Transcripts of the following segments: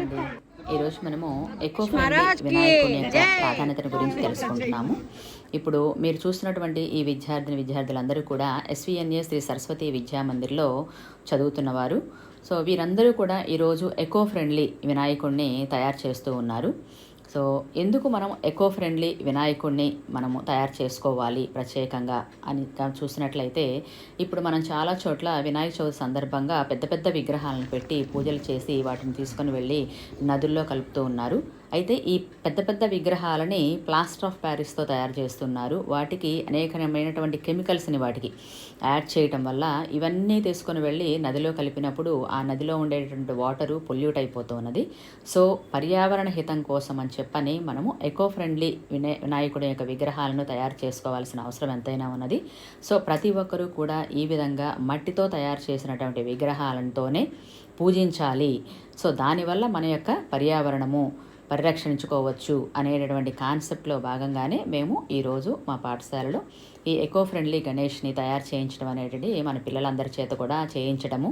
అండి. ఈరోజు మనము ఎకో ఫ్రెండ్లీ వినాయకుని యొక్క ప్రాధాన్యతను గురించి తెలుసుకుంటున్నాము. ఇప్పుడు మీరు చూస్తున్నటువంటి ఈ విద్యార్థులందరూ కూడా ఎస్విఎన్ఏ శ్రీ సరస్వతి విద్యా మందిర్లో చదువుతున్నవారు. సో వీరందరూ కూడా ఈరోజు ఎకో ఫ్రెండ్లీ వినాయకుడిని తయారు చేస్తూ ఉన్నారు. సో ఎందుకు మనం ఎకో ఫ్రెండ్లీ వినాయకుడిని మనము తయారు చేసుకోవాలి ప్రత్యేకంగా అని చూసినట్లయితే, ఇప్పుడు మనం చాలా చోట్ల వినాయక చవితి సందర్భంగా పెద్ద పెద్ద విగ్రహాలను పెట్టి పూజలు చేసి వాటిని తీసుకొని వెళ్ళి నదుల్లో కలుపుతూ ఉన్నారు. అయితే ఈ పెద్ద పెద్ద విగ్రహాలని ప్లాస్టర్ ఆఫ్ ప్యారిస్తో తయారు చేస్తున్నారు. వాటికి అనేకమైనటువంటి కెమికల్స్ని వాటికి యాడ్ చేయటం వల్ల ఇవన్నీ తీసుకొని వెళ్ళి నదిలో కలిపినప్పుడు ఆ నదిలో ఉండేటువంటి వాటరు పొల్యూట్ అయిపోతూ ఉన్నది. సో పర్యావరణ హితం కోసం అని చెప్పని మనము ఎకో ఫ్రెండ్లీ వినాయకుడి యొక్క విగ్రహాలను తయారు చేసుకోవాల్సిన అవసరం ఎంతైనా ఉన్నది. సో ప్రతి ఒక్కరూ కూడా ఈ విధంగా మట్టితో తయారు చేసినటువంటి విగ్రహాలతోనే పూజించాలి. సో దానివల్ల మన యొక్క పర్యావరణము పరిరక్షించుకోవచ్చు అనేటటువంటి కాన్సెప్ట్లో భాగంగానే మేము ఈరోజు మా పాఠశాలలో ఈ ఎకో ఫ్రెండ్లీ గణేష్ని తయారు చేయించడం అనేటిది మన పిల్లలందరి చేత కూడా చేయించడము,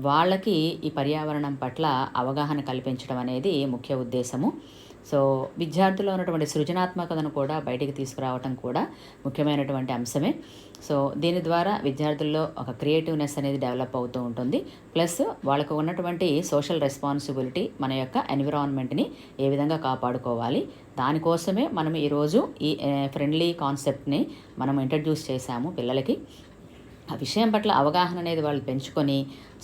వాళ్ళకి ఈ పర్యావరణం పట్ల అవగాహన కల్పించడం అనేది ముఖ్య ఉద్దేశము. సో విద్యార్థుల్లో ఉన్నటువంటి సృజనాత్మకతను కూడా బయటికి తీసుకురావటం కూడా ముఖ్యమైనటువంటి అంశమే. సో దీని ద్వారా విద్యార్థుల్లో ఒక క్రియేటివ్నెస్ అనేది డెవలప్ అవుతూ ఉంటుంది. ప్లస్ వాళ్ళకు ఉన్నటువంటి సోషల్ రెస్పాన్సిబిలిటీ, మన యొక్క ఎన్విరాన్మెంట్ని ఏ విధంగా కాపాడుకోవాలి, దానికోసమే మనం ఈరోజు ఈ ఫ్రెండ్లీ కాన్సెప్ట్ని మనం ఇంట్రడ్యూస్ చేశాము పిల్లలకి. ఆ విషయం పట్ల అవగాహన అనేది వాళ్ళు పెంచుకొని,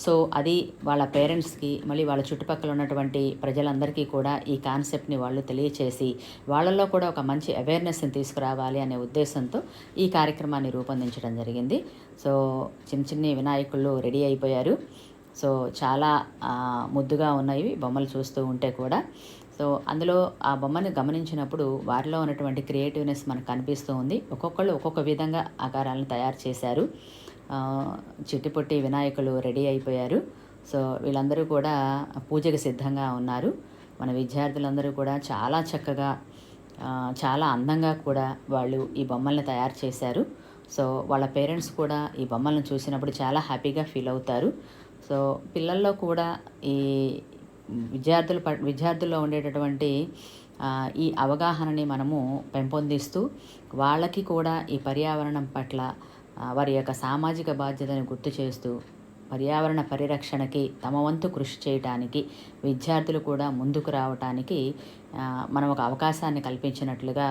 సో అది వాళ్ళ పేరెంట్స్కి, మళ్ళీ వాళ్ళ చుట్టుపక్కల ఉన్నటువంటి ప్రజలందరికీ కూడా ఈ కాన్సెప్ట్ని వాళ్ళు తెలియచేసి వాళ్ళల్లో కూడా ఒక మంచి అవేర్నెస్ని తీసుకురావాలి అనే ఉద్దేశంతో ఈ కార్యక్రమాన్ని రూపొందించడం జరిగింది. సో చిన్న వినాయకుళ్ళు రెడీ అయిపోయారు. సో చాలా ముద్దుగా ఉన్నాయి బొమ్మలు చూస్తూ ఉంటే కూడా. సో అందులో ఆ బొమ్మను గమనించినప్పుడు వారిలో ఉన్నటువంటి క్రియేటివ్నెస్ మనకు కనిపిస్తూ ఉంది. ఒక్కొక్కళ్ళు ఒక్కొక్క విధంగా ఆకారాలను తయారు చేశారు. చిట్టిపొట్టి వినాయకులు రెడీ అయిపోయారు. సో వీళ్ళందరూ కూడా పూజకు సిద్ధంగా ఉన్నారు. మన విద్యార్థులందరూ కూడా చాలా చక్కగా, చాలా అందంగా కూడా వాళ్ళు ఈ బొమ్మల్ని తయారు చేశారు. సో వాళ్ళ పేరెంట్స్ కూడా ఈ బొమ్మలను చూసినప్పుడు చాలా హ్యాపీగా ఫీల్ అవుతారు. సో పిల్లల్లో కూడా ఈ విద్యార్థుల్లో ఉండేటటువంటి ఈ అవగాహనని మనము పెంపొందిస్తూ వాళ్ళకి కూడా ఈ పర్యావరణం పట్ల వారి యొక్క సామాజిక బాధ్యతను గుర్తు చేస్తూ పర్యావరణ పరిరక్షణకి తమ వంతు కృషి చేయడానికి విద్యార్థులు కూడా ముందుకు రావటానికి మనం ఒక అవకాశాన్ని కల్పించినట్లుగా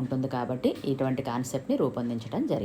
ఉంటుంది. కాబట్టి ఇటువంటి కాన్సెప్ట్ని రూపొందించడం జరిగింది.